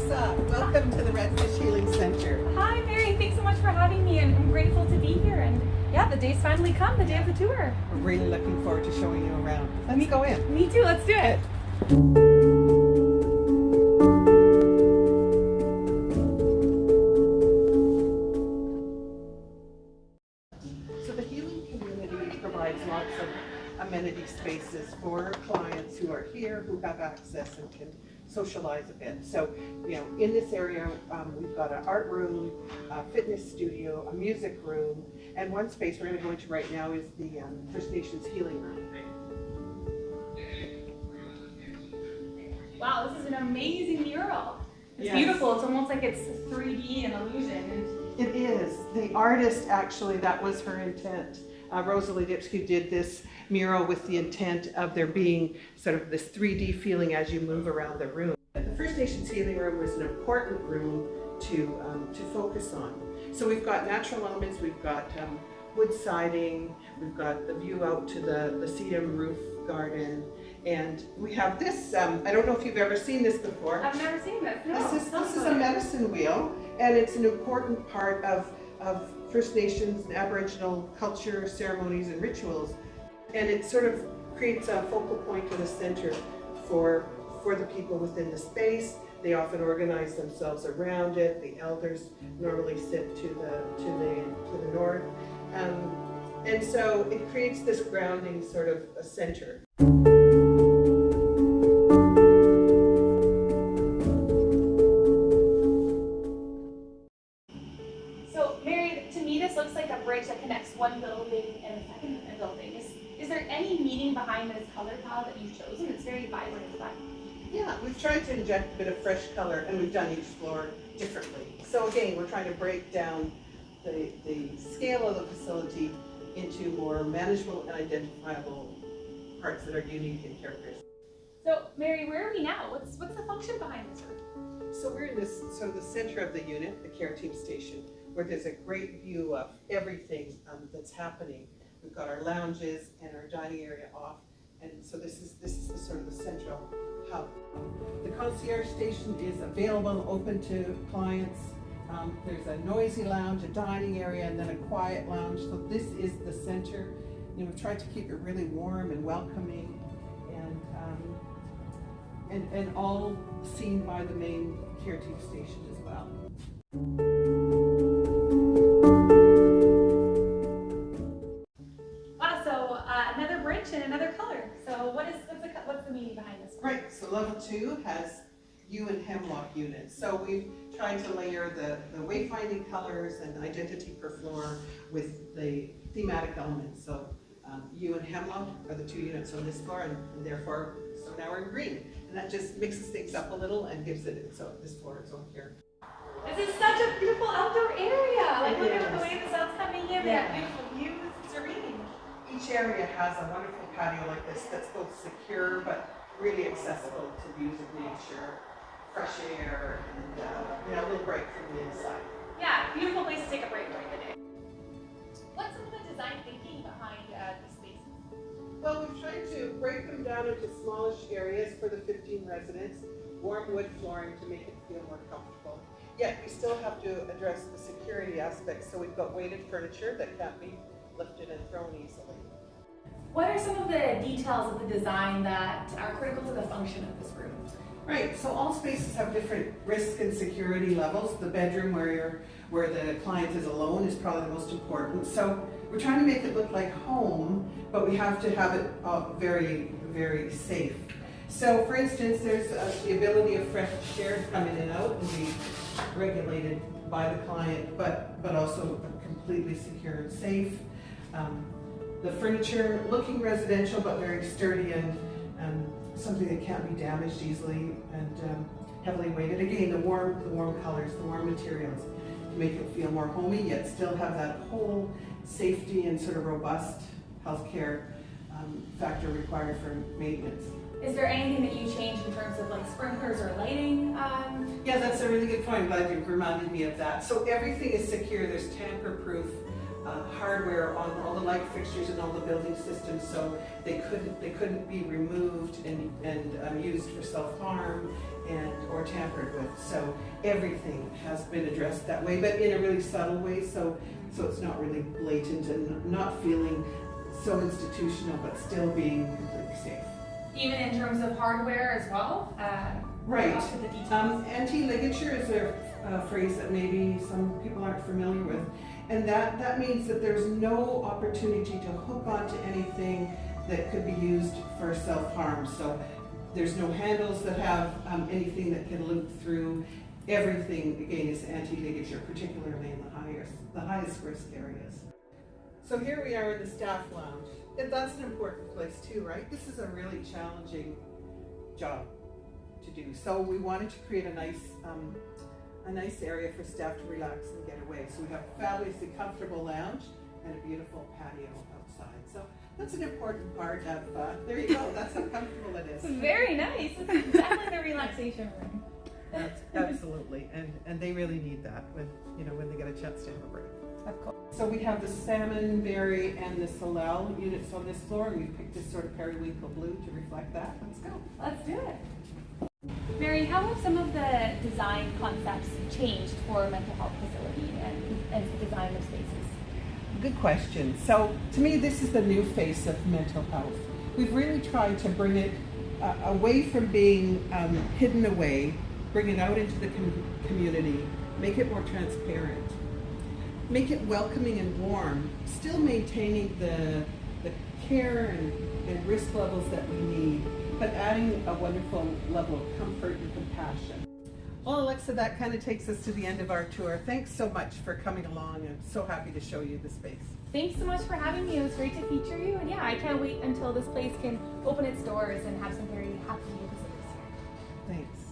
Lisa. Welcome to the Redfish Healing Center. Hi, Mary. Thanks so much for having me, and I'm grateful to be here. And yeah, the day's finally come, the day of the tour. We're really looking forward to showing you around. Let's go in. Me too. Let's do it. So the healing community provides lots of amenity spaces for clients who are here, who have access and can socialize a bit. So, in this area, we've got an art room, a fitness studio, a music room, and one space we're going to go into right now is the First Nations healing room. Wow, this is an amazing mural. It's Yes. beautiful. It's almost like it's 3D and illusion. It is. The artist, actually, that was her intent. Rosalie Dipsky did this mural with the intent of there being sort of this 3D feeling as you move around the room. The First Nations healing room was an important room to focus on. So we've got natural elements, we've got wood siding, we've got the view out to the sedum roof garden, and we have this, I don't know if you've ever seen this before. I've never seen this. No. This is a medicine wheel, and it's an important part of First Nations and Aboriginal culture, ceremonies, and rituals. And it sort of creates a focal point in the center for the people within the space. They often organize themselves around it. The elders normally sit to the north. And so it creates this grounding sort of a center. So, Mary, to me, this looks like a bridge that connects one building and a second building. Is there any meaning behind this color palette that you've chosen? It's very vibrant and fun. Yeah, we've tried to inject a bit of fresh color, and we've done each floor differently. So again, we're trying to break down the scale of the facility into more manageable and identifiable parts that are unique and characteristic. So, Mary, where are we now? What's the function behind this room? So we're in this sort of the center of the unit, the care team station, where there's a great view of everything that's happening. We've got our lounges and our dining area off, and so this is the sort of the central hub. The concierge station is available, open to clients. There's a noisy lounge, a dining area, and then a quiet lounge. So this is the center. We've tried to keep it really warm and welcoming, and all seen by the main care team station as well. Wow, so another bridge and another color. So what's the meaning behind this one? Right, so level 2 has yew and hemlock units. So we've tried to layer the wayfinding colors and identity per floor with the thematic elements. So yew and hemlock are the 2 units on this floor, and therefore, so now we're in green. And that just mixes things up a little and gives it this floor its own character. This is such a beautiful outdoor area. Like, look It at the is. way the sun's coming in. We Yeah. have beautiful views. It's serene. Each area has a wonderful patio like this that's both secure but really accessible to views of nature, fresh air, and a little break from the inside. Yeah, beautiful place to take a break during the day. What's some of the design thinking behind these spaces? Well, we've tried to break them down into smallish areas for the 15 residents, warm wood flooring to make it feel more comfortable. Yet we still have to address the security aspects, so we've got weighted furniture that can't be lifted and thrown easily. What are some of the details of the design that are critical to the function of this room? Right, so all spaces have different risk and security levels. The bedroom where the client is alone is probably the most important. So we're trying to make it look like home, but we have to have it very, very safe. So for instance, there's the ability of fresh air to come in and out and be regulated by the client, but also completely secure and safe. The furniture looking residential but very sturdy and something that can't be damaged easily and heavily weighted. Again, the warm colors, the warm materials to make it feel more homey yet still have that whole safety and sort of robust healthcare factor required for maintenance. Is there anything that you changed in terms of like sprinklers or lighting? Yeah, that's a really good point. I'm glad you reminded me of that. So everything is secure. There's tamper-proof hardware on all the light fixtures and all the building systems, so they couldn't be removed and used for self-harm and or tampered with. So everything has been addressed that way, but in a really subtle way, so it's not really blatant and not feeling so institutional, but still being completely safe. Even in terms of hardware as well? Right. Up to the details. Anti-ligature is a phrase that maybe some people aren't familiar with. And that means that there's no opportunity to hook onto anything that could be used for self-harm. So there's no handles that have anything that can loop through. Everything, again, is anti-ligature, particularly in the highest risk areas. So here we are in the staff lounge. And that's an important place too, right? This is a really challenging job to do. So we wanted to create a nice area for staff to relax and get away. So we have a fabulously comfortable lounge and a beautiful patio outside. So that's an important part of, there you go, that's how comfortable it is. It's very nice. It's definitely the relaxation room. Absolutely, and they really need that when they get a chance to have a break. Of course. So we have the salmon berry and the solel units on this floor, and we picked this sort of periwinkle blue to reflect that. Let's go. Let's do it. Mary, how have some of the design concepts changed for mental health facility and the design of spaces? Good question. So to me, this is the new face of mental health. We've really tried to bring it away from being hidden away, bring it out into the community, make it more transparent, make it welcoming and warm, still maintaining the care and risk levels that we need, but adding a wonderful level of comfort and compassion. Well, Alexa, that kind of takes us to the end of our tour. Thanks so much for coming along. I'm so happy to show you the space. Thanks so much for having me. It was great to feature you. And yeah, I can't wait until this place can open its doors and have some very happy visitors here. Thanks.